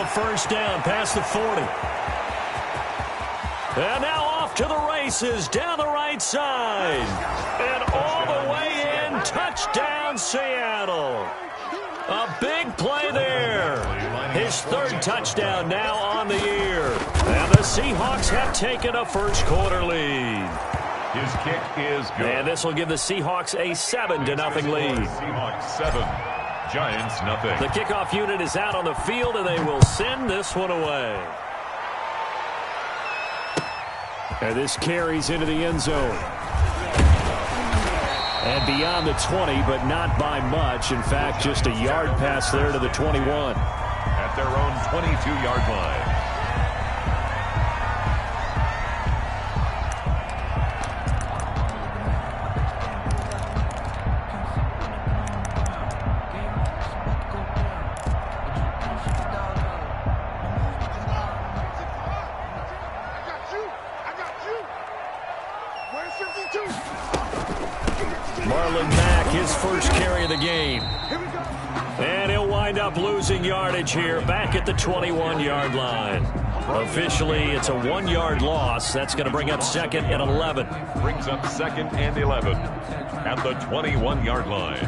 a first down past the 40. And now off to the races down the right side. And all the way in. Touchdown, Seattle. A big play there. His third touchdown now on the year. And the Seahawks have taken a first-quarter lead. His kick is good. And this will give the Seahawks a 7-0 lead. Seahawks 7, Giants nothing. The kickoff unit is out on the field, and they will send this one away. And this carries into the end zone. And beyond the 20, but not by much. In fact, just a yard pass there to the 21. At their own 22-yard line. His first carry of the game. And he'll wind up losing yardage here back at the 21-yard line. Officially, it's a 1-yard loss. That's going to bring up 2nd and 11. Brings up 2nd and 11 at the 21-yard line.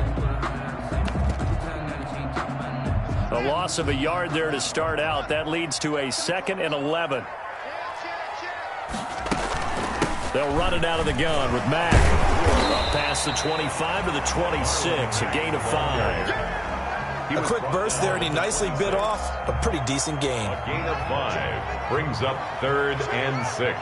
A loss of a yard there to start out. That leads to a 2nd and 11. They'll run it out of the gun with Mack. Up past the 25 to the 26, a gain of 5. A quick burst there, and he nicely bit off a pretty decent gain. A gain of 5 brings up 3rd and 6.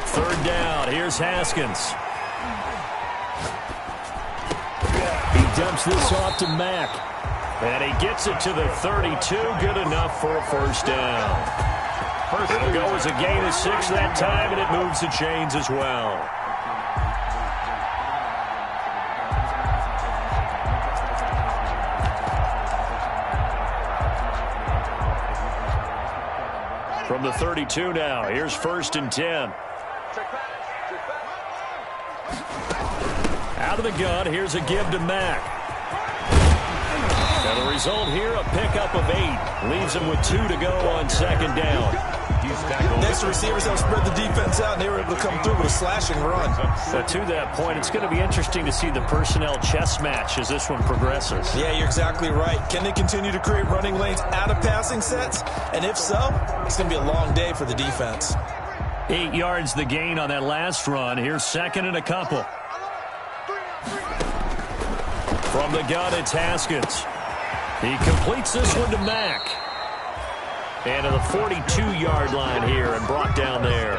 Third down. Here's Haskins. He dumps this off to Mack. And he gets it to the 32. Good enough for a first down. It'll go as a gain of 6 that time, and it moves the chains as well. From the 32 now, here's 1st and 10. Out of the gun, here's a give to Mack. And the result here, a pickup of 8. Leaves him with 2 to go on 2nd down. Next receivers have spread the defense out, and they were able to come through with a slashing run. But to that point, it's going to be interesting to see the personnel chess match as this one progresses. Yeah, you're exactly right. Can they continue to create running lanes out of passing sets? And if so, it's going to be a long day for the defense. 8 yards the gain on that last run. Here's 2nd and a couple. From the gun, it's Haskins. He completes this one to Mack. And to the 42-yard line here and brought down there.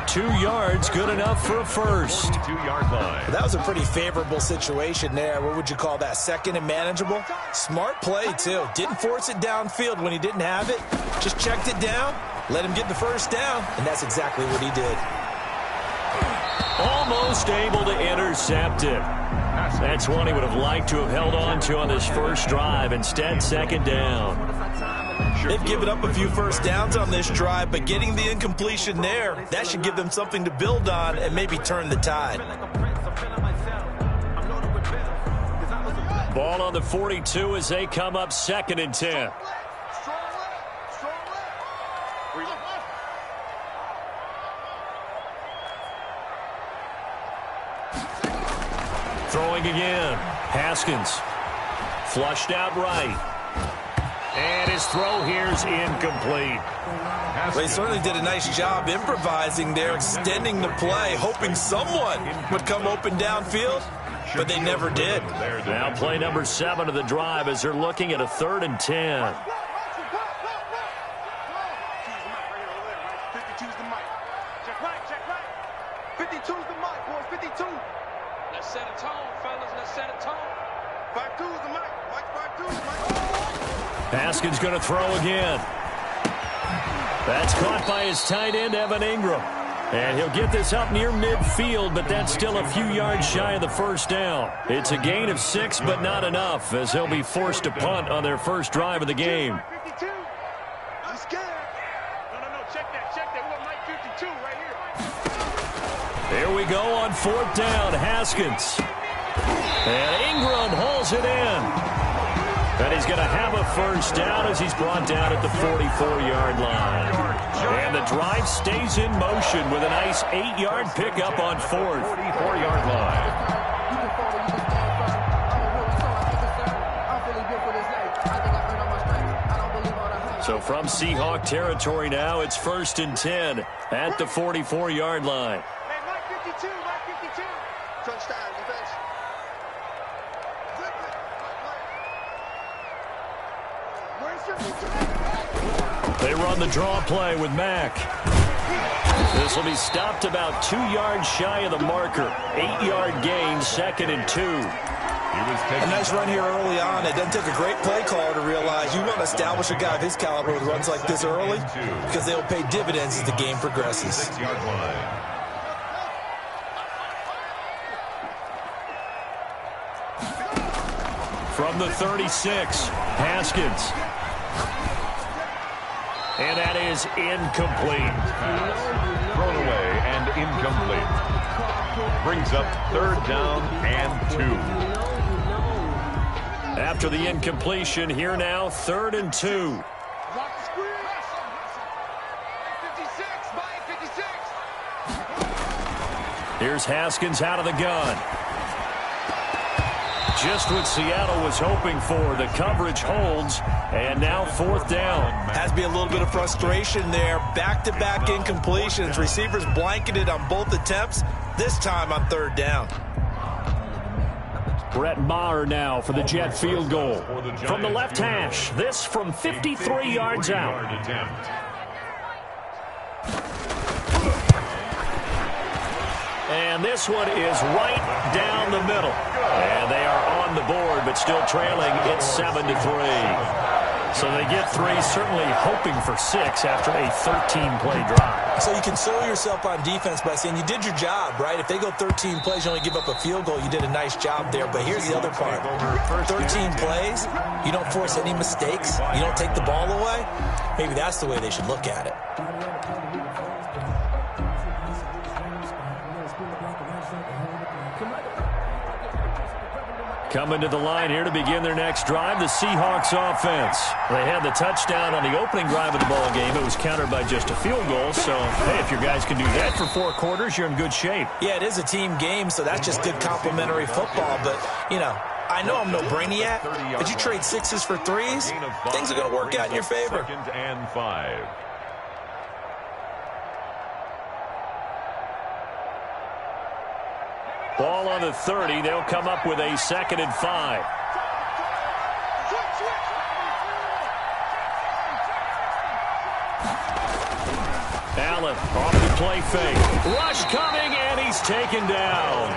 2 yards, good enough for a first. 2-yard line. That was a pretty favorable situation there. What would you call that? 2nd and manageable? Smart play, too. Didn't force it downfield when he didn't have it. Just checked it down, let him get the first down, and that's exactly what he did. Almost able to intercept it. That's one he would have liked to have held on to on this first drive. Instead, 2nd down. They've given up a few first downs on this drive, but getting the incompletion there, that should give them something to build on and maybe turn the tide. Ball on the 42 as they come up 2nd and 10. Throwing again. Haskins. Flushed out right. And his throw here's incomplete. They certainly did a nice job improvising there, extending the play, hoping someone would come open downfield, but they never did. Now play number 7 of the drive as they're looking at a 3rd and 10. Haskins going to throw again. That's caught by his tight end, Evan Ingram. And he'll get this up near midfield, but that's still a few yards shy of the first down. It's a gain of 6, but not enough, as they'll be forced to punt on their first drive of the game. Here we go on 4th down. Haskins. And Ingram hauls it in. And he's going to have a first down as he's brought down at the 44-yard line. And the drive stays in motion with a nice 8-yard pickup on 4th. 44-yard line. So from Seahawk territory now, it's 1st and 10 at the 44-yard line. Hey, Mike 52, Mike 52. Touchdown, defense. They run the draw play with Mack. This will be stopped about 2 yards shy of the marker. 8-yard gain, 2nd and 2. A nice run here early on. It doesn't take a great play caller to realize you want to establish a guy of his caliber with runs like this early because they'll pay dividends as the game progresses. 6-yard line. From the 36, Haskins. And that is incomplete. Thrown away and incomplete. Brings up 3rd down and 2. After the incompletion, here now, 3rd and 2. Here's Haskins out of the gun. Just what Seattle was hoping for. The coverage holds, and now 4th down. Has to be a little bit of frustration there. Back-to-back incompletions. Receivers blanketed on both attempts, this time on 3rd down. Brett Maher now for the Jet field goal. From the left hash, this from 53 yards out. And this one is right down the middle. And they are on the board, but still trailing. It's 7-3. So they get 3, certainly hoping for 6 after a 13-play drive. So you console yourself on defense by saying you did your job, right? If they go 13 plays, you only give up a field goal, you did a nice job there. But here's the other part. 13 plays, you don't force any mistakes, you don't take the ball away. Maybe that's the way they should look at it. Coming to the line here to begin their next drive, the Seahawks offense. They had the touchdown on the opening drive of the ball game. It was countered by just a field goal. So, hey, if your guys can do that for 4 quarters, you're in good shape. Yeah, it is a team game, so that's just good complimentary football. But, you know, I know I'm no brainiac, but you trade 6s for 3s, things are going to work out in your favor. 2nd and 5. Ball on the 30. They'll come up with a 2nd and 5. Allen off the play fake. Rush coming, and he's taken down.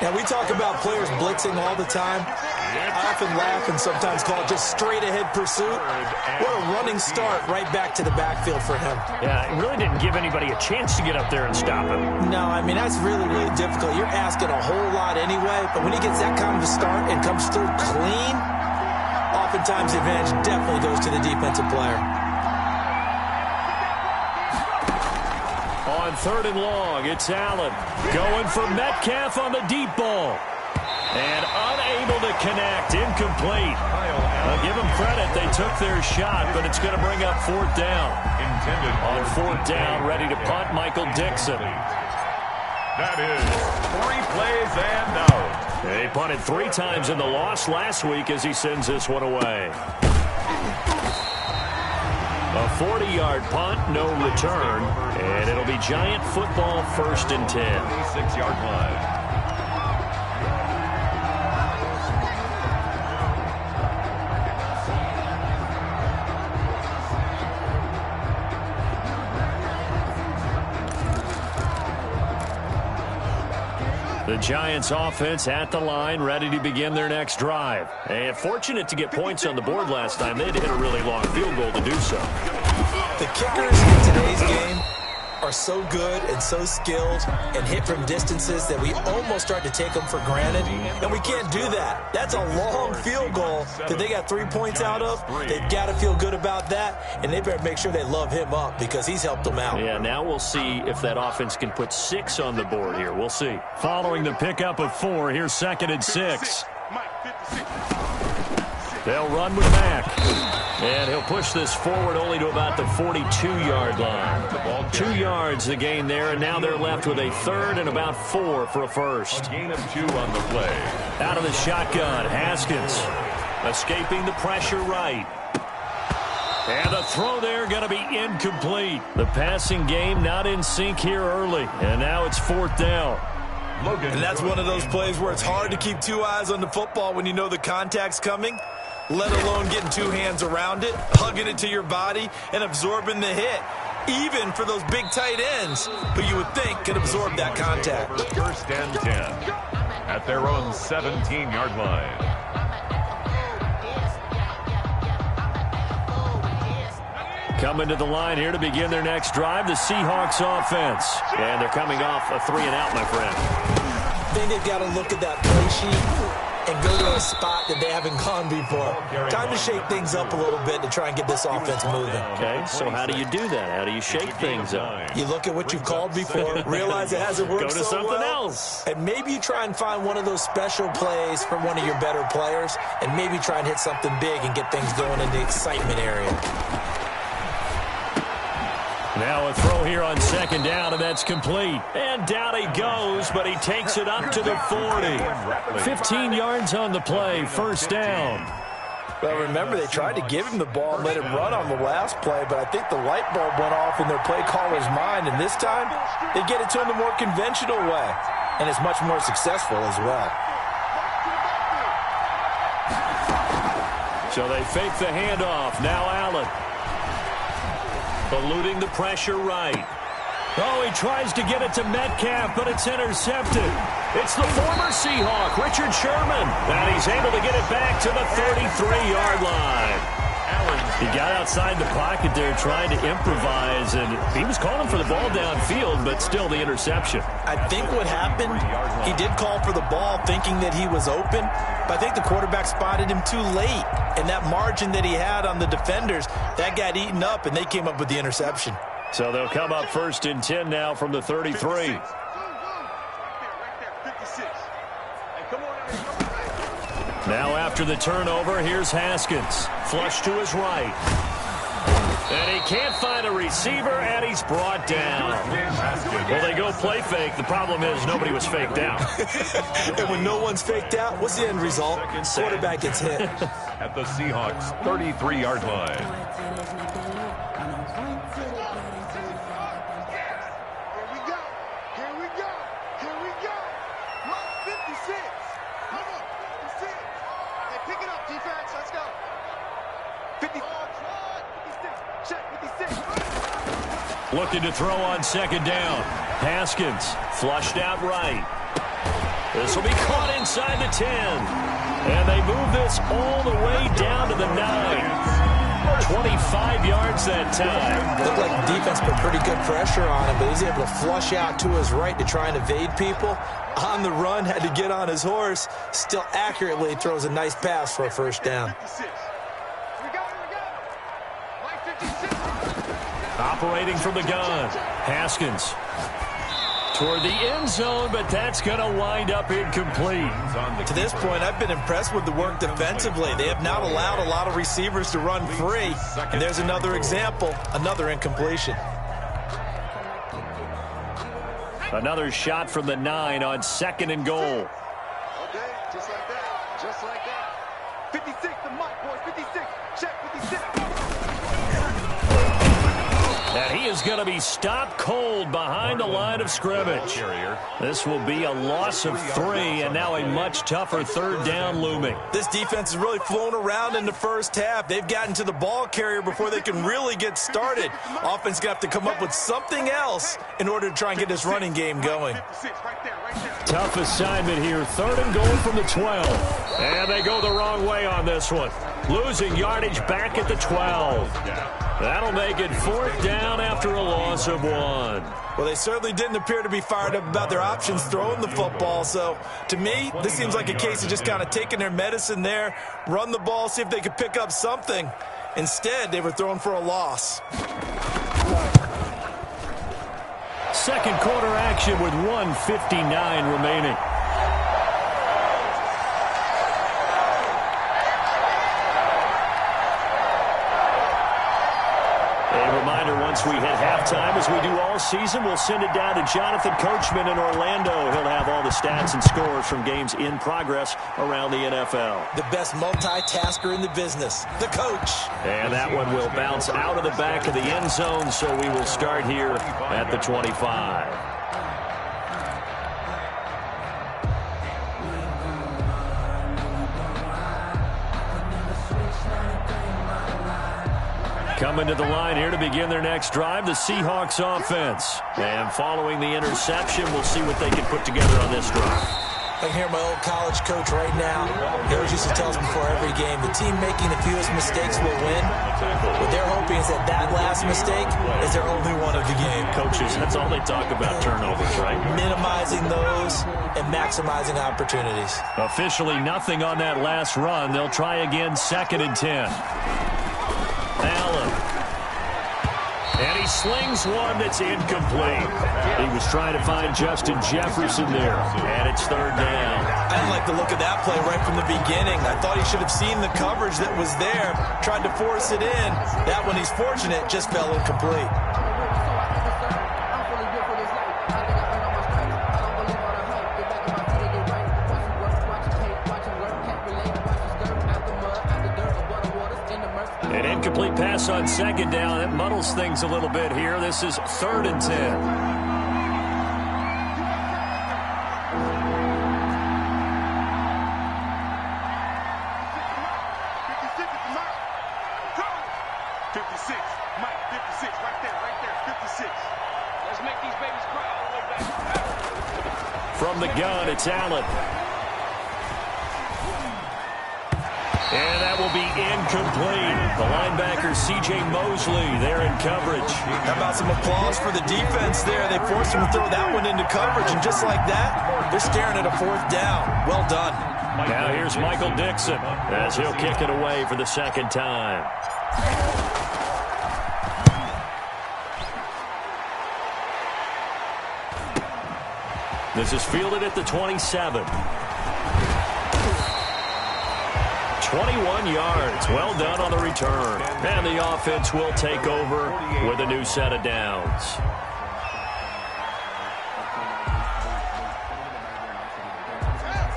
Now, we talk about players blitzing all the time. I often laugh and sometimes call it just straight-ahead pursuit. What a running start right back to the backfield for him. Yeah, it really didn't give anybody a chance to get up there and stop him. No, I mean, that's really, really difficult. You're asking a whole lot anyway, but when he gets that kind of a start and comes through clean, oftentimes the advantage definitely goes to the defensive player. On 3rd and long, it's Allen going for Metcalf on the deep ball. And unable to connect, incomplete. I'll give them credit, they took their shot, but it's going to bring up 4th down. On 4th down, ready to punt, Michael Dixon. That is 3 plays and out. They punted 3 times in the loss last week as he sends this one away. A 40-yard punt, no return, and it'll be Giant football 1st and 10. 6-yard line. The Giants offense at the line, ready to begin their next drive. And fortunate to get points on the board last time. They had to hit a really long field goal to do so. The kickers in today's game are so good and so skilled and hit from distances that we almost start to take them for granted, and we can't do that. That's a long field goal that they got 3 points out of. They've got to feel good about that, and they better make sure they love him up because he's helped them out. Yeah, now we'll see if that offense can put 6 on the board here. We'll see. Following the pickup of 4, here's 2nd and 6. They'll run with Mack. And he'll push this forward only to about the 42-yard line. 2 yards the gain there, and now they're left with a 3rd and about 4 for a first. A gain of 2 on the play. Out of the shotgun, Haskins escaping the pressure right. And the throw there going to be incomplete. The passing game not in sync here early, and now it's 4th down. And that's one of those plays where it's hard to keep 2 eyes on the football when you know the contact's coming, let alone getting 2 hands around it, hugging it to your body, and absorbing the hit, even for those big tight ends who you would think could absorb that contact. 1st and 10 at their own 17-yard line. Coming to the line here to begin their next drive, the Seahawks offense. And they're coming off a 3 and out, my friend. I think they've got to look at that play sheet and go to a spot that they haven't gone before. Time to shake things up a little bit to try and get this offense moving. Okay, so how do you do that? How do you shake things up? You look at what you've called before, realize it hasn't worked Go to so something well, else. and maybe you try and find one of those special plays from one of your better players, and maybe try and hit something big and get things going in the excitement area. Now a throw here on 2nd down, and that's complete. And down he goes, but he takes it up to the 40. 15 yards on the play, 1st down. Well, remember, they tried to give him the ball and let him run on the last play, but I think the light bulb went off in their play caller's mind, and this time they get it to him the more conventional way, and it's much more successful as well. So they fake the handoff. Now Allen. Eluding the pressure right. Oh, he tries to get it to Metcalf, but it's intercepted. It's the former Seahawk, Richard Sherman, and he's able to get it back to the 33-yard line. He got outside the pocket there trying to improvise, and he was calling for the ball downfield, but still the interception. I think what happened, he did call for the ball thinking that he was open, but I think the quarterback spotted him too late, and that margin that he had on the defenders, that got eaten up, and they came up with the interception. So they'll come up 1st and 10 now from the 33. Now after the turnover, here's Haskins. Flush to his right. And he can't find a receiver, and he's brought down. Well, they go play fake. The problem is nobody was faked out. And when no one's faked out, what's the end result? Quarterback gets hit. At the Seahawks' 33-yard line. Looking to throw on 2nd down. Haskins flushed out right. This will be caught inside the 10. And they move this all the way down to the 9. 25 yards that time. Looked like the defense put pretty good pressure on him, but he's able to flush out to his right to try and evade people. On the run, had to get on his horse. Still accurately throws a nice pass for a 1st down. Operating from the gun, Haskins toward the end zone, but that's going to wind up incomplete. To this point, I've been impressed with the work defensively. They have not allowed a lot of receivers to run free. And there's another example, another incompletion. Another shot from the 9 on 2nd and goal. Okay, just like that, just like that. 56, the mic, boys, 56, check 56. And he is going to be stopped cold behind the line of scrimmage. This will be a loss of 3, and now a much tougher 3rd down looming. This defense has really flown around in the first half. They've gotten to the ball carrier before they can really get started. Offense got to come up with something else in order to try and get this running game going. Tough assignment here. 3rd and goal from the 12. And they go the wrong way on this one. Losing yardage back at the 12. That'll make it 4th down after a loss of 1. Well, they certainly didn't appear to be fired up about their options throwing the football. So, to me, this seems like a case of just kind of taking their medicine there, run the ball, see if they could pick up something. Instead, they were throwing for a loss. Second quarter action with 1:59 remaining. Once we hit halftime, as we do all season, we'll send it down to Jonathan Coachman in Orlando. He'll have all the stats and scores from games in progress around the NFL. The best multitasker in the business, the coach. And that one will bounce out of the back of the end zone, so we will start here at the 25. Coming to the line here to begin their next drive, the Seahawks offense. And following the interception, we'll see what they can put together on this drive. I can hear my old college coach right now. He always used to tell us before every game, the team making the fewest mistakes will win. What they're hoping is that that last mistake is their only one of the game. Coaches, that's all they talk about, turnovers, right? Minimizing those and maximizing opportunities. Officially nothing on that last run. They'll try again, 2nd and 10. Allen. And he slings one that's incomplete. He was trying to find Justin Jefferson there. And it's 3rd down. I didn't like the look of that play right from the beginning. I thought he should have seen the coverage that was there, tried to force it in. That one, he's fortunate, just fell incomplete. An incomplete pass on 2nd down. It muddles things a little bit here. This is 3rd and 10. From the gun, it's Allen. And that will be incomplete. The linebacker, C.J. Mosley, there in coverage. How about some applause for the defense there? They forced him to throw that one into coverage, and just like that, they're staring at a 4th down. Well done. Now here's Michael Dixon as he'll kick it away for the 2nd time. This is fielded at the 27. 21 yards. Well done on the return. And the offense will take over with a new set of downs.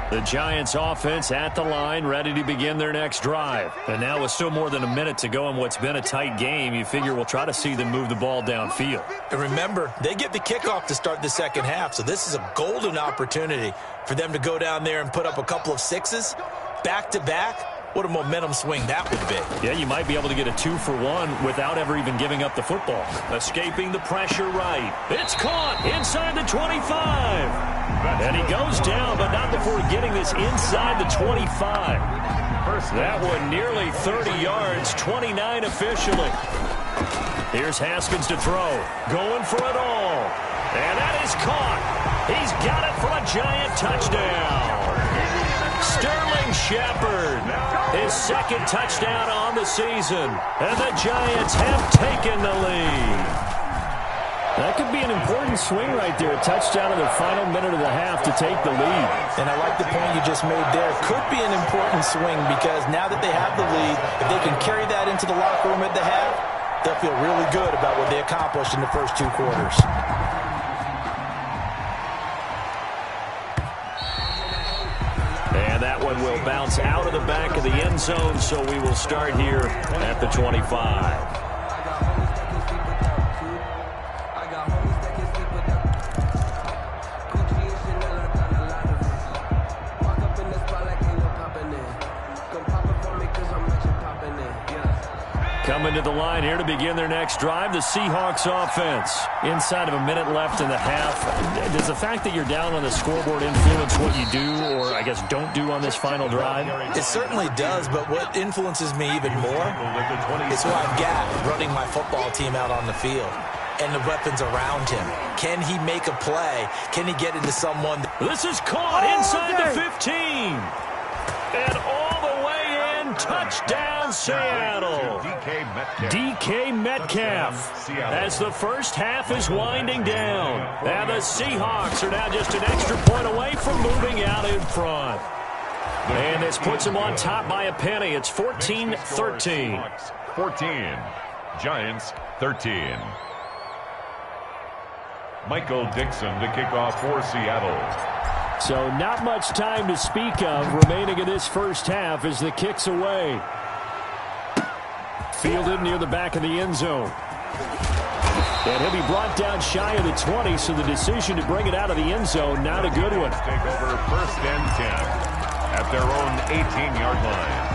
The Giants offense at the line, ready to begin their next drive. And now with still more than a minute to go in what's been a tight game, you figure we'll try to see them move the ball downfield. And remember, they get the kickoff to start the 2nd half, so this is a golden opportunity for them to go down there and put up a couple of 6s back-to-back. What a momentum swing that would be. Yeah, you might be able to get a 2-for-1 without ever even giving up the football. Escaping the pressure right. It's caught inside the 25. And he goes down, but not before getting this inside the 25. That one nearly 30 yards, 29 officially. Here's Haskins to throw. Going for it all. And that is caught. He's got it for a Giant touchdown. Sterling Shepard, his 2nd touchdown on the season. And the Giants have taken the lead. That could be an important swing right there. A touchdown in the final minute of the half to take the lead. And I like the point you just made there. Could be an important swing because now that they have the lead, if they can carry that into the locker room at the half, they'll feel really good about what they accomplished in the first 2 quarters. And that one will bounce out of the back of the end zone, so we will start here at the 25. Coming to the line here to begin their next drive, the Seahawks offense. Inside of a minute left in the half. Does the fact that you're down on the scoreboard influence what you do, or I guess don't do on this final drive? It certainly does, but what influences me even more is who I've got running my football team out on the field and the weapons around him. Can he make a play? Can he get into someone? This is caught inside the 15. And all the way in, touchdown Seattle. DK Metcalf. As the first half is winding down. And the Seahawks are now just an extra point away from moving out in front. And this puts them on top by a penny. It's 14-13. 14. Giants 13. Michael Dixon to kick off for Seattle. So not much time to speak of remaining in this first half as the kick's away. Fielded near the back of the end zone. And he'll be brought down shy of the 20, so the decision to bring it out of the end zone, not a good one. Take over 1st and 10 at their own 18-yard line.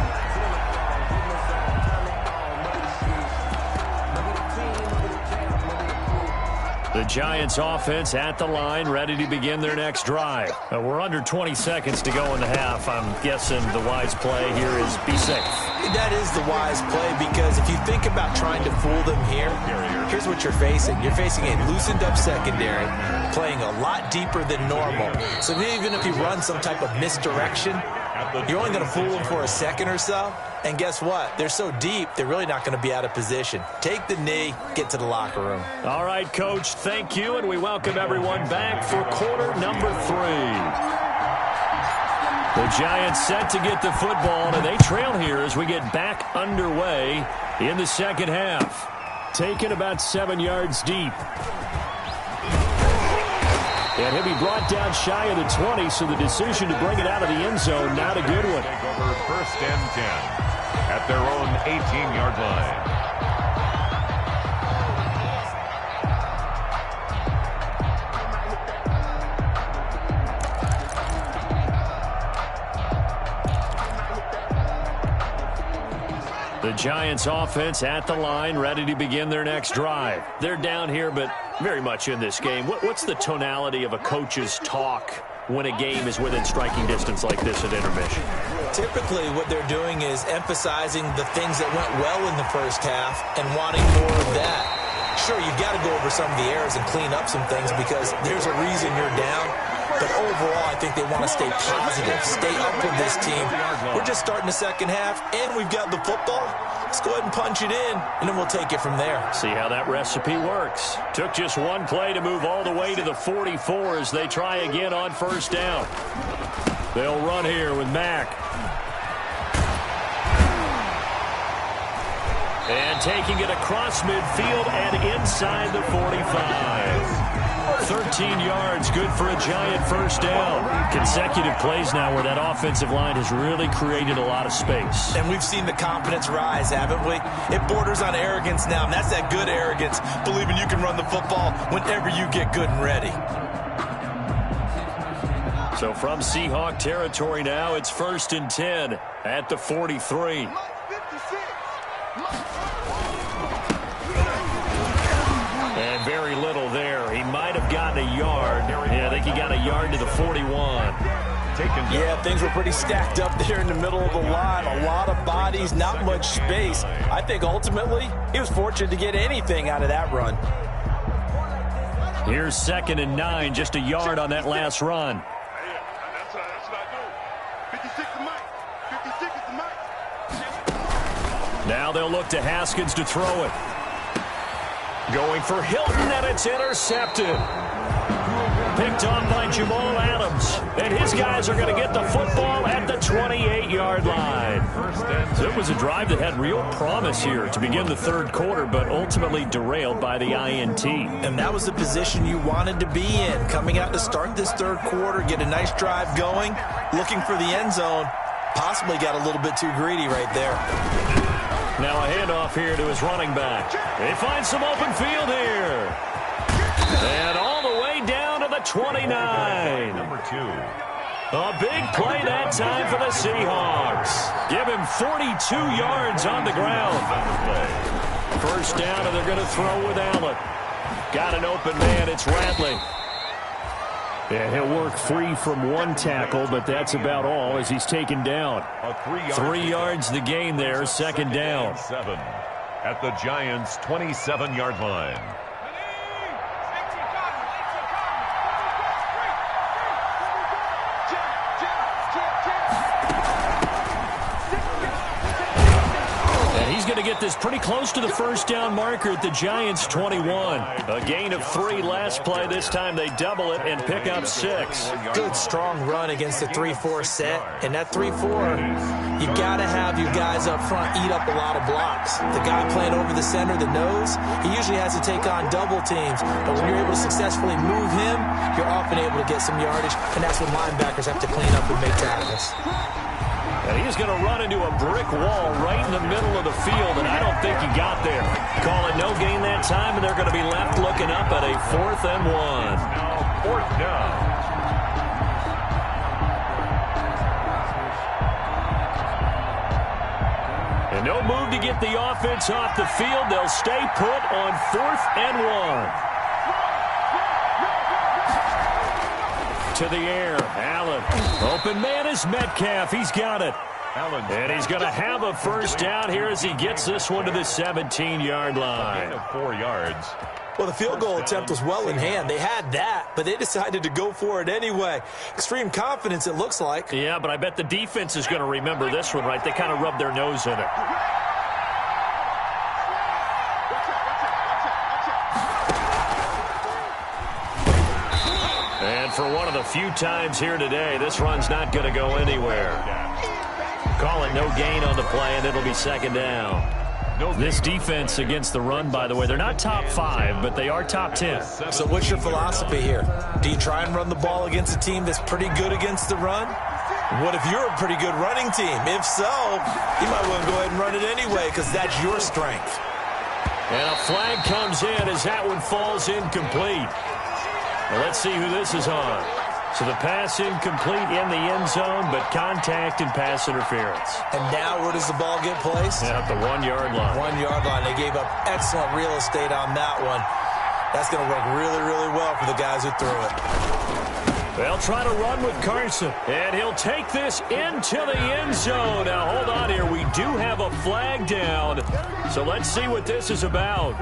The Giants offense at the line, ready to begin their next drive. We're under 20 seconds to go in the half. I'm guessing the wise play here is be safe. That is the wise play, because if you think about trying to fool them here, here's what you're facing. You're facing a loosened up secondary, playing a lot deeper than normal. So even if you run some type of misdirection, you're only going to fool them for a second or so. And guess what? They're so deep, they're really not going to be out of position. Take the knee, get to the locker room. All right, Coach, thank you, and we welcome everyone back for quarter number 3. The Giants set to get the football, and they trail here as we get back underway in the second half. Taken about 7 yards deep. And he'll be brought down shy of the 20, so the decision to bring it out of the end zone, not a good one. Take over 1st and 10 at their own 18-yard line. The Giants offense at the line, ready to begin their next drive. They're down here, but very much in this game. What's the tonality of a coach's talk when a game is within striking distance like this at intermission? Typically, what they're doing is emphasizing the things that went well in the first half and wanting more of that. Sure, you've got to go over some of the errors and clean up some things because there's a reason you're down. But overall, I think they want to stay positive, stay up with this team. We're just starting the second half, and we've got the football. Let's go ahead and punch it in, and then we'll take it from there. See how that recipe works. Took just one play to move all the way to the 44 as they try again on first down. They'll run here with Mack. And taking it across midfield and inside the 45. 13 yards, good for a Giant first down. Consecutive plays now where that offensive line has really created a lot of space. And we've seen the confidence rise, haven't we? It borders on arrogance now, and that's that good arrogance, believing you can run the football whenever you get good and ready. So from Seahawk territory now, it's 1st and 10 at the 43. And very little there. He might have gotten a yard. Yeah, I think he got a yard to the 41. Yeah, things were pretty stacked up there in the middle of the line. A lot of bodies, not much space. I think ultimately he was fortunate to get anything out of that run. Here's 2nd and 9, just a yard on that last run. Now they'll look to Haskins to throw it. Going for Hilton, and it's intercepted. Picked off by Jamal Adams. And his guys are going to get the football at the 28-yard line. So it was a drive that had real promise here to begin the third quarter, but ultimately derailed by the INT. And that was the position you wanted to be in. Coming out to start this third quarter, get a nice drive going, looking for the end zone. Possibly got a little bit too greedy right there. Now a handoff here to his running back. They find some open field here. And all the way down to the 29. Number 2. A big play that time for the Seahawks. Give him 42 yards on the ground. First down, and they're going to throw with Allen. Got an open man. It's Radley. Yeah, he'll work free from one tackle, but that's about all as he's taken down. 3 yards the gain there, second down. At the Giants' 27-yard line. Going to get this pretty close to the first down marker at the Giants' 21. A gain of 3 last play. This time they double it and pick up 6. Good, strong run against the 3-4 set. And that 3-4, you got to have your guys up front eat up a lot of blocks. The guy playing over the center, the nose, he usually has to take on double teams. But when you're able to successfully move him, you're often able to get some yardage. And that's when linebackers have to clean up and make tackles. And he's going to run into a brick wall right in the middle of the field, and I don't think he got there. Call it no gain that time, and they're going to be left looking up at a 4th and 1. Now 4th down. And no move to get the offense off the field. They'll stay put on 4th and 1. To the air, Allen. Open man is Metcalf. He's got it. And he's going to have a first down here as he gets this one to the 17-yard line. 4 yards. Well, the field goal attempt was well in hand. They had that, but they decided to go for it anyway. Extreme confidence, it looks like. Yeah, but I bet the defense is going to remember this one, right? They kind of rubbed their nose in it. And for one of the few times here today, this run's not going to go anywhere. Call it no gain on the play, and it'll be second down. This defense against the run, by the way, they're not top 5, but they are top 10. So what's your philosophy here? Do you try and run the ball against a team that's pretty good against the run? What if you're a pretty good running team? If so, you might want to go ahead and run it anyway because that's your strength. And a flag comes in as that one falls incomplete. Well, let's see who this is on. So the pass incomplete in the end zone, but contact and pass interference. And now where does the ball get placed? At the 1-yard line. 1-yard line. They gave up excellent real estate on that one. That's going to work really, really well for the guys who threw it. They'll try to run with Carson, and he'll take this into the end zone. Now, hold on here. We do have a flag down, so let's see what this is about.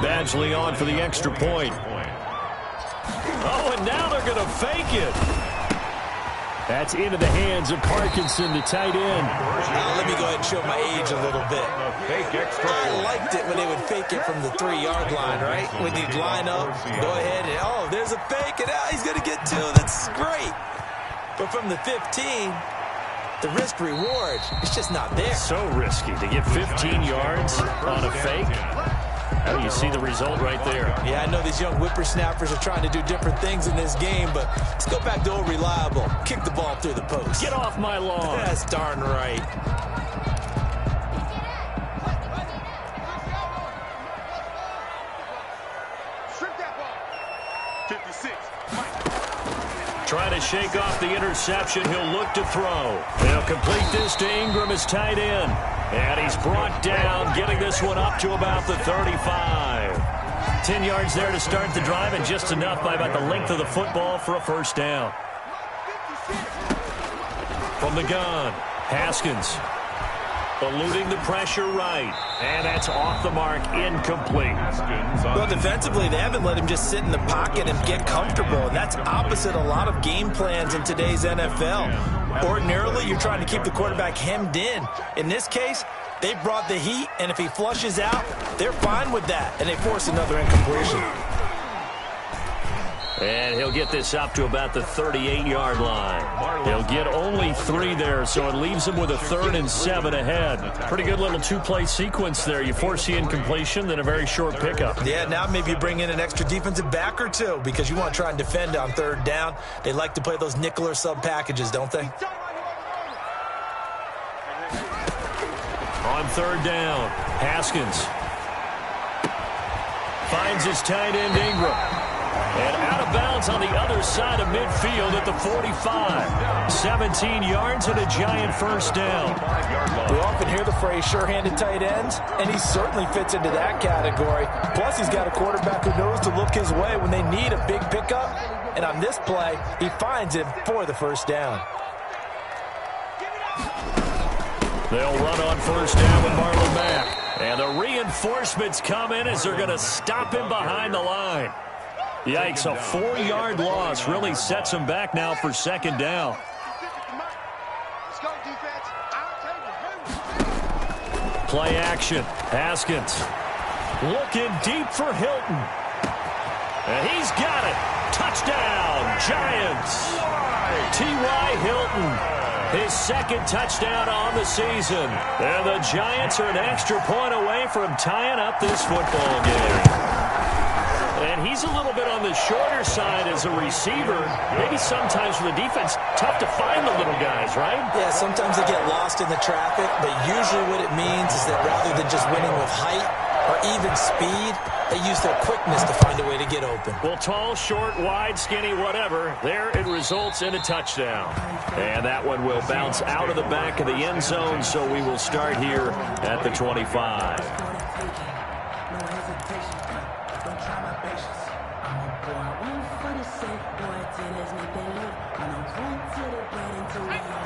Badgley on for the extra point. Oh, and now they're going to fake it. That's into the hands of Parkinson, the tight end. Now, let me go ahead and show my age a little bit. I liked it when they would fake it from the 3-yard line, right? When you'd line up, go ahead and, oh, there's a fake, and he's going to get 2. That's great. But from the 15, the risk-reward, it's just not there. So risky to get 15 yards on a fake. Oh, you see the result right there. Yeah, I know these young whippersnappers are trying to do different things in this game, but let's go back to old reliable. Kick the ball through the post. Get off my lawn. That's darn right. Strip that ball. 56. Trying to shake off the interception. He'll look to throw. They'll complete this to Ingram as tight end. And he's brought down, getting this one up to about the 35. 10 yards there to start the drive, and just enough by about the length of the football for a first down. From the gun, Haskins. Eluding the pressure right. And that's off the mark, incomplete. Well, defensively, they haven't let him just sit in the pocket and get comfortable. And that's opposite a lot of game plans in today's NFL. Ordinarily, you're trying to keep the quarterback hemmed in. In this case, they brought the heat, and if he flushes out, they're fine with that. And they force another incompletion. And he'll get this up to about the 38-yard line. He'll get only 3 there, so it leaves him with a 3rd and 7 ahead. Pretty good little 2-play sequence there. You force the incompletion, then a very short pickup. Yeah, now maybe you bring in an extra defensive back or 2 because you want to try and defend on 3rd down. They like to play those nickel or sub packages, don't they? On 3rd down, Haskins finds his tight end Ingram. And out of bounds on the other side of midfield at the 45. 17 yards and a giant first down. We often hear the phrase sure-handed tight ends, and he certainly fits into that category. Plus, he's got a quarterback who knows to look his way when they need a big pickup. And on this play, he finds him for the first down. They'll run on first down with Marlon Mack. And the reinforcements come in as they're going to stop him behind the line. Yikes, a 4-yard loss really sets him back now for second down. Play action. Haskins looking deep for Hilton. And he's got it. Touchdown, Giants. T.Y. Hilton. His second touchdown on the season. And the Giants are an extra point away from tying up this football game. And he's a little bit on the shorter side as a receiver. Maybe sometimes for the defense, tough to find the little guys, right? Yeah, sometimes they get lost in the traffic, but usually what it means is that rather than just winning with height or even speed, they use their quickness to find a way to get open. Well, tall, short, wide, skinny, whatever, there it results in a touchdown. And that one will bounce out of the back of the end zone, so we will start here at the 25.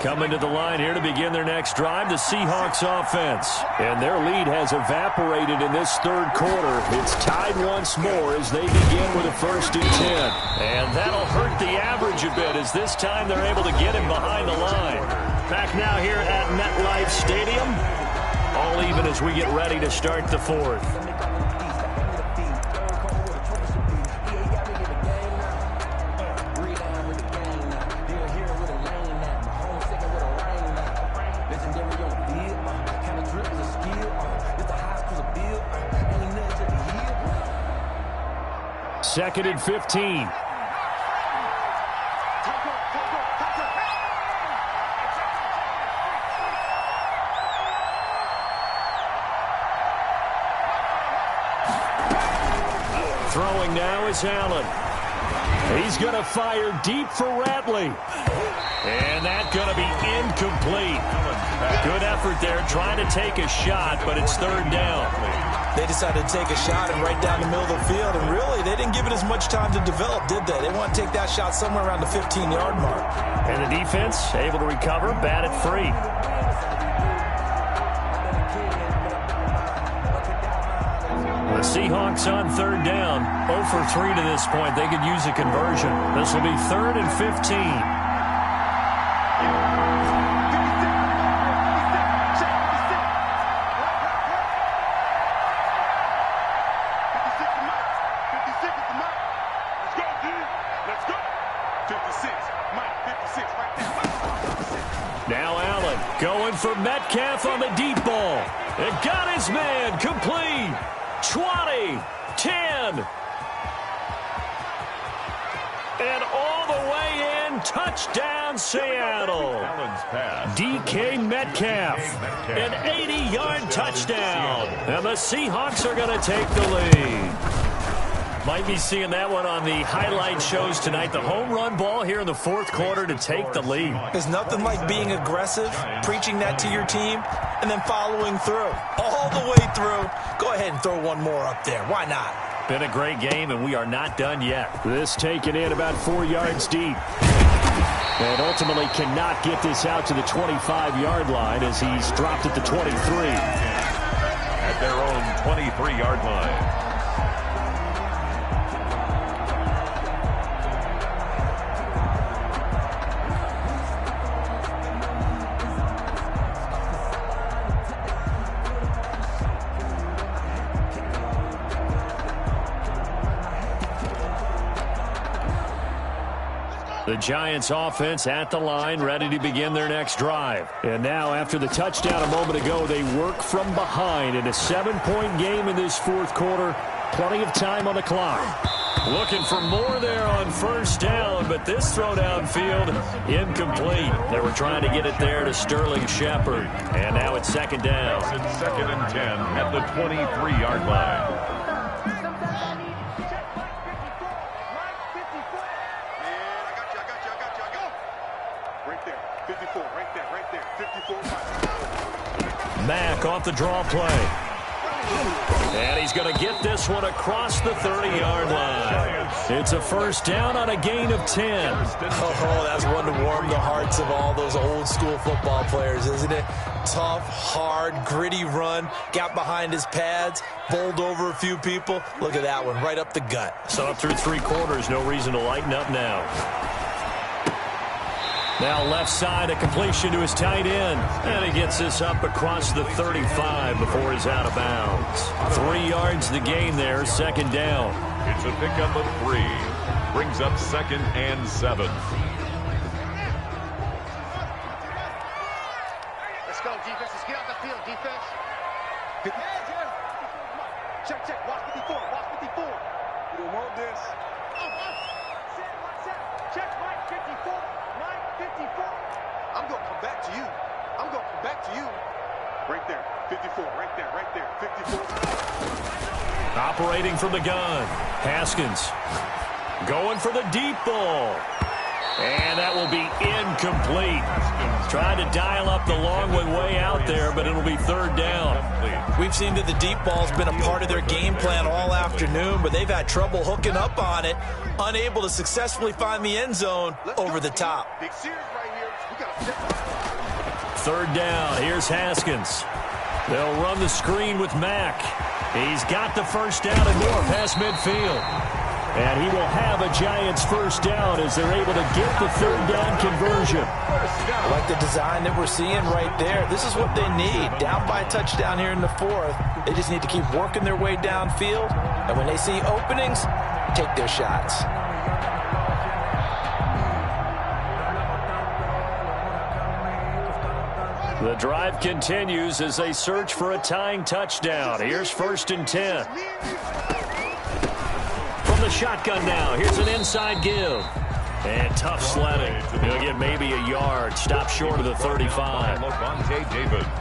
Coming to the line here to begin their next drive, the Seahawks offense. And their lead has evaporated in this third quarter. It's tied once more as they begin with a 1st and 10. And that'll hurt the average a bit as this time they're able to get him behind the line. Back now here at MetLife Stadium. All even as we get ready to start the fourth. Second and 15. Throwing now is Allen. He's going to fire deep for Ratley. And that's going to be incomplete. Good effort there trying to take a shot, but it's third down. They decided to take a shot and right down the middle of the field, and really, they didn't give it as much time to develop, did they? They want to take that shot somewhere around the 15-yard mark. And the defense able to recover, bat it free. The Seahawks on third down, 0 for 3 to this point. They could use a conversion. This will be 3rd and 15. Now Allen going for Metcalf on the deep ball. It got his man complete. 20, 10. And all the way in, touchdown Seattle. DK Metcalf, an 80-yard touchdown. And the Seahawks are going to take the lead. Might be seeing that one on the highlight shows tonight. The home run ball here in the fourth quarter to take the lead. There's nothing like being aggressive, preaching that to your team, and then following through. All the way through. Go ahead and throw one more up there. Why not? Been a great game, and we are not done yet. This taken in about 4 yards deep. And ultimately cannot get this out to the 25-yard line as he's dropped at the 23. At their own 23-yard line. The Giants offense at the line, ready to begin their next drive. And now, after the touchdown a moment ago, they work from behind in a 7-point game in this fourth quarter. Plenty of time on the clock. Looking for more there on first down, but this throw downfield incomplete. They were trying to get it there to Sterling Shepard. And now it's second down. It's 2nd and 10 at the 23-yard line. there. 54, right there, right there. 54, right. Mack off the draw play. And he's going to get this one across the 30-yard line. It's a first down on a gain of 10. Oh, that's one to warm the hearts of all those old-school football players, isn't it? Tough, hard, gritty run. Got behind his pads, bowled over a few people. Look at that one, right up the gut. So up through 3 quarters, no reason to lighten up now. Now left side, a completion to his tight end. And he gets this up across the 35 before he's out of bounds. 3 yards the gain there, second down. It's a pickup of 3. Brings up 2nd and 7. Let's go, defense. Let's get on the field, defense. Check, check. Watch 54. Watch 54. We don't want this. Check, Mike 54. Mike 54. I'm going to come back to you. I'm going to come back to you. Right there. 54. Right there. Right there. 54. Operating from the gun. Haskins going for the deep ball. And that will be incomplete. Trying to dial up the long way out there, but it'll be third down. We've seen that the deep ball's been a part of their game plan all afternoon, but they've had trouble hooking up on it, unable to successfully find the end zone over the top. Big series right here. We got to step up. Third down. Here's Haskins. They'll run the screen with Mack. He's got the first down and more past midfield. And he will have a Giants first down as they're able to get the third down conversion. I like the design that we're seeing right there. This is what they need. Down by a touchdown here in the 4th. They just need to keep working their way downfield. And when they see openings, take their shots. The drive continues as they search for a tying touchdown. Here's 1st and 10. From the shotgun now, here's an inside give. And tough sledding. He'll get maybe a yard. Stop short of the 35. Well,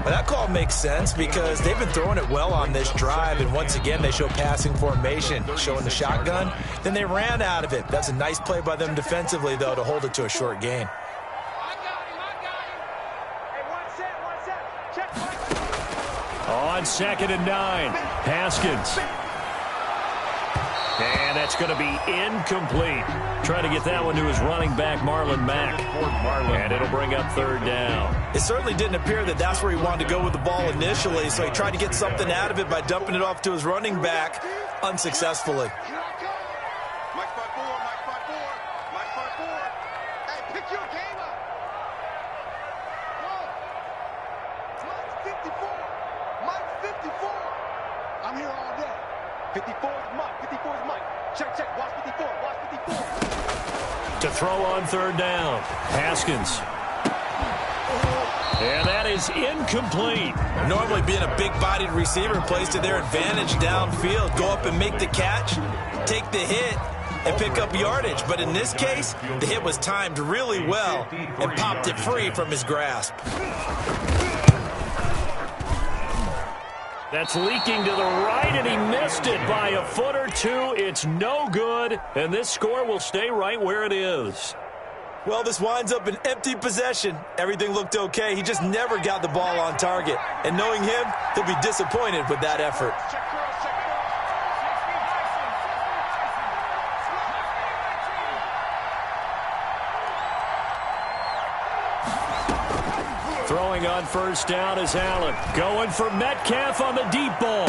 that call makes sense because they've been throwing it well on this drive. And once again, they show passing formation, showing the shotgun. Then they ran out of it. That's a nice play by them defensively, though, to hold it to a short gain. On 2nd and 9, Haskins. And that's going to be incomplete. Trying to get that one to his running back, Marlon Mack. And it'll bring up third down. It certainly didn't appear that that's where he wanted to go with the ball initially, so he tried to get something out of it by dumping it off to his running back unsuccessfully. Mike 5-4, Mike 5-4, Mike 5-4. Hey, pick your game up. Mike 54. Mike 54. I'm here all day. 54 is Mike. 54 is Mike. Check, check. Watch 54. Watch 54. To throw on third down, Haskins. And that is incomplete. Normally being a big-bodied receiver plays to their advantage downfield. Go up and make the catch, take the hit, and pick up yardage. But in this case, the hit was timed really well and popped it free from his grasp. That's leaking to the right, and he missed it by a foot or two. It's no good, and this score will stay right where it is. Well, this winds up an empty possession. Everything looked okay. He just never got the ball on target. And knowing him, he'll be disappointed with that effort. Throwing on first down is Allen. Going for Metcalf on the deep ball.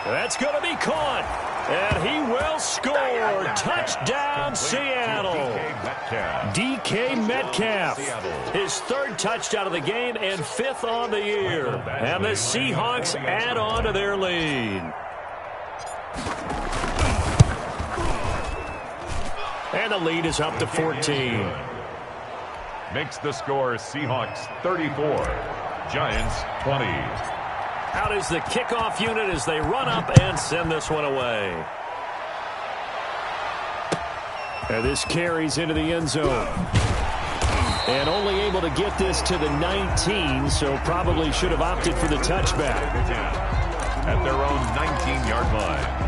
That's going to be caught. And he will score. Touchdown, Seattle. DK Metcalf. His 3rd touchdown of the game and 5th on the year. And the Seahawks add on to their lead. And the lead is up to 14. Makes the score Seahawks 34, Giants 20. Out is the kickoff unit as they run up and send this one away. And this carries into the end zone. And only able to get this to the 19, so probably should have opted for the touchback. At their own 19-yard line.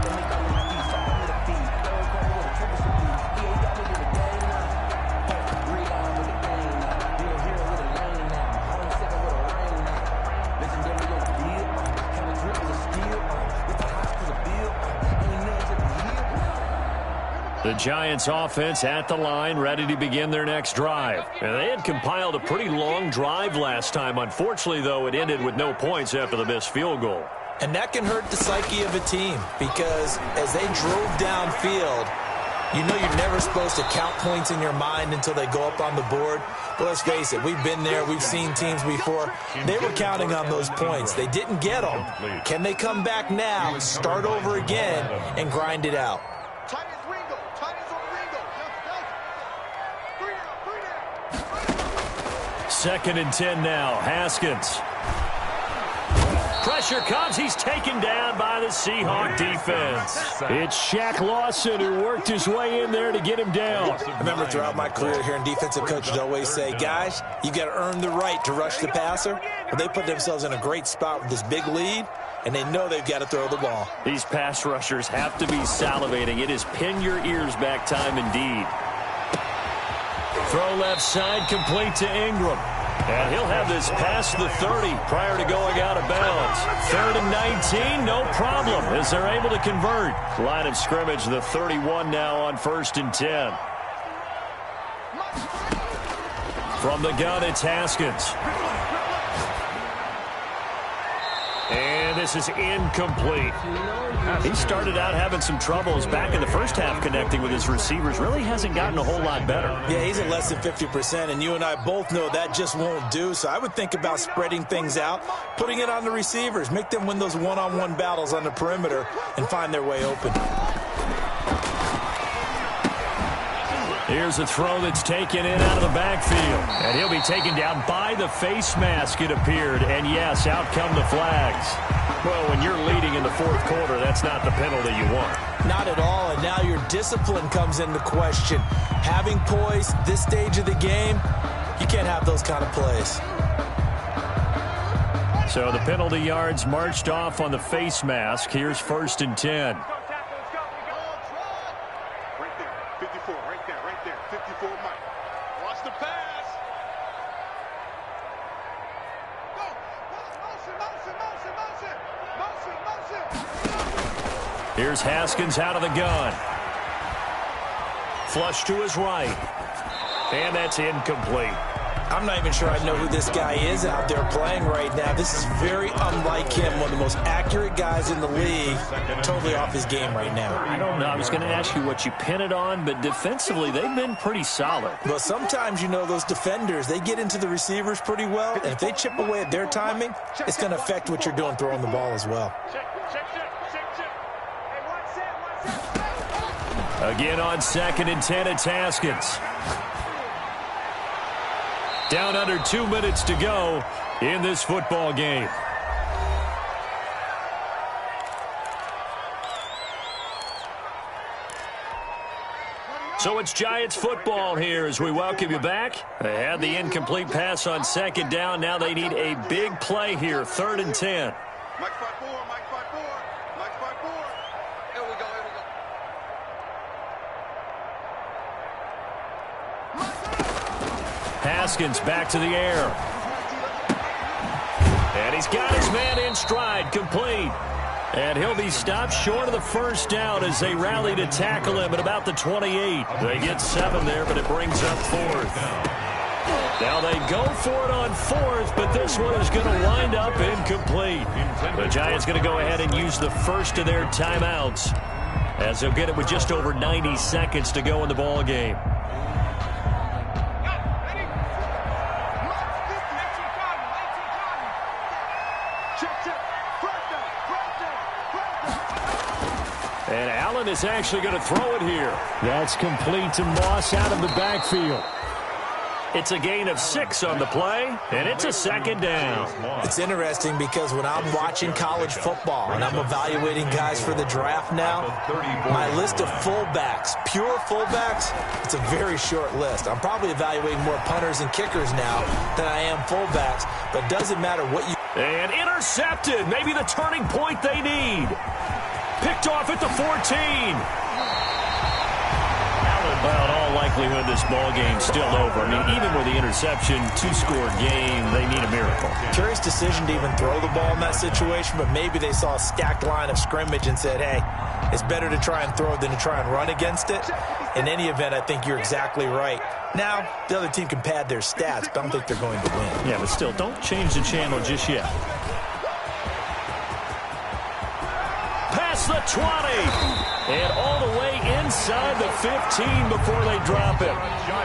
The Giants offense at the line, ready to begin their next drive. And they had compiled a pretty long drive last time. Unfortunately, though, it ended with no points after the missed field goal. And that can hurt the psyche of a team because as they drove downfield, you know you're never supposed to count points in your mind until they go up on the board. But let's face it, we've been there. We've seen teams before. They were counting on those points. They didn't get them. Can they come back now, start over again, and grind it out? Second and 10 now. Haskins. Pressure comes. He's taken down by the Seahawk defense. It's Shaq Lawson who worked his way in there to get him down. I remember throughout my career here in defensive coaches always say, guys, you got to earn the right to rush the passer. But they put themselves in a great spot with this big lead, and they know they've got to throw the ball. These pass rushers have to be salivating. It is pin your ears back time indeed. Throw left side, complete to Ingram. And he'll have this past the 30 prior to going out of bounds. 3rd and 19, no problem, as they're able to convert. Line of scrimmage, the 31 now on 1st and 10. From the gun, it's Haskins. And this is incomplete. He started out having some troubles back in the first half connecting with his receivers. Really hasn't gotten a whole lot better. Yeah, he's at less than 50%, and you and I both know that just won't do. So I would think about spreading things out, putting it on the receivers, make them win those one-on-one battles on the perimeter and find their way open. Here's a throw that's taken in out of the backfield. And he'll be taken down by the face mask, it appeared. And, yes, out come the flags. Well, when you're leading in the 4th quarter, that's not the penalty you want. Not at all, and now your discipline comes into question. Having poise this stage of the game, you can't have those kind of plays. So the penalty yards marched off on the face mask. Here's 1st and 10. Here's Haskins out of the gun. Flush to his right. And that's incomplete. I'm not even sure I know who this guy is out there playing right now. This is very unlike him, one of the most accurate guys in the league. Totally off his game right now. I don't know. I was going to ask you what you pin it on, but defensively they've been pretty solid. Well, sometimes, you know, those defenders, they get into the receivers pretty well, and if they chip away at their timing, it's going to affect what you're doing throwing the ball as well. Again on 2nd and 10, it's Haskins. Down under 2 minutes to go in this football game. So it's Giants football here as we welcome you back. They had the incomplete pass on 2nd down. Now they need a big play here, 3rd and 10. Mike 5-4, Mike 5-4, Mike 5-4. Here we go, here we go. Haskins back to the air. And he's got his man in stride, complete. And he'll be stopped short of the 1st down as they rally to tackle him at about the 28. They get 7 there, but it brings up 4th. Now they go for it on 4th, but this one is going to wind up incomplete. The Giants going to go ahead and use the first of their timeouts as they'll get it with just over 90 seconds to go in the ball game. And Allen is actually going to throw it here. That's complete to Moss out of the backfield. It's a gain of 6 on the play, and it's a 2nd down. It's interesting because when I'm watching college football and I'm evaluating guys for the draft now, my list of fullbacks, pure fullbacks, it's a very short list. I'm probably evaluating more punters and kickers now than I am fullbacks, but it doesn't matter what you... And intercepted, maybe the turning point they need. Picked off at the 14. Well, in all likelihood, likelihood this ball game's still over. I mean, even with the interception, two-score game, they need a miracle. Curious decision to even throw the ball in that situation, but maybe they saw a stacked line of scrimmage and said, hey, it's better to try and throw than to try and run against it. In any event, I think you're exactly right. Now, the other team can pad their stats, but I don't think they're going to win. Yeah, but still, don't change the channel just yet. Past the 20. And all the way inside the 15 before they drop it.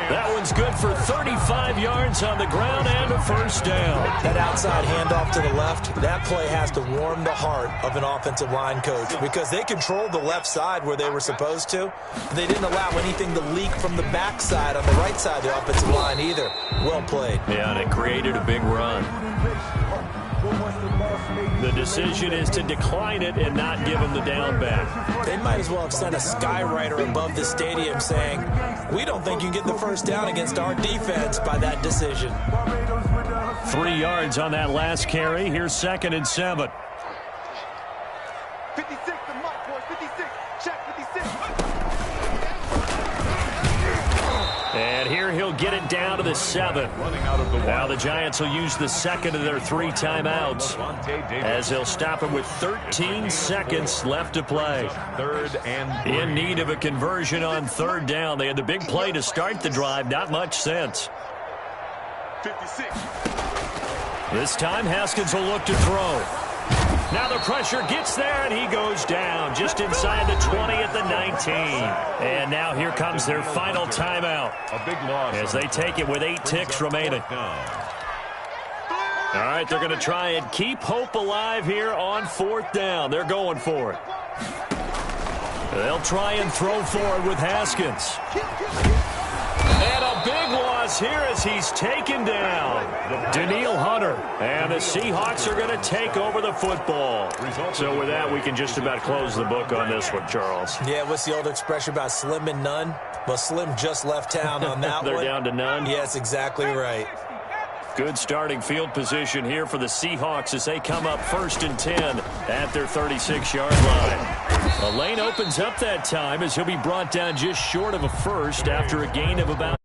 That one's good for 35 yards on the ground and a first down. That outside handoff to the left, that play has to warm the heart of an offensive line coach because they controlled the left side where they were supposed to. They didn't allow anything to leak from the backside on the right side of the offensive line either. Well played. Yeah, and it created a big run. The decision is to decline it and not give him the down back. They might as well have sent a skywriter above the stadium saying, we don't think you can get the first down against our defense by that decision. 3 yards on that last carry. Here's 2nd and 7. 56 to Mike, boys. 56. Check 56. And here he'll get it down to the 7. Now the Giants will use the second of their 3 timeouts as they'll stop it with 13 seconds left to play. In need of a conversion on 3rd down. They had the big play to start the drive. Not much sense. 56. This time Haskins will look to throw. Now the pressure gets there, and he goes down just inside the 20 at the 19. And now here comes their final timeout as they take it with 8 ticks remaining. All right, they're going to try and keep hope alive here on 4th down. They're going for it. They'll try and throw for it with Haskins. And a big loss here as he's taken down. Danielle Hunter. And the Seahawks are going to take over the football. So with that, we can just about close the book on this one, Charles. Yeah, what's the old expression about slim and none? Well, Slim just left town on that They're one. down to none? Yes, exactly right. Good starting field position here for the Seahawks as they come up 1st and 10 at their 36-yard line. The lane opens up that time as he'll be brought down just short of a first after a gain of about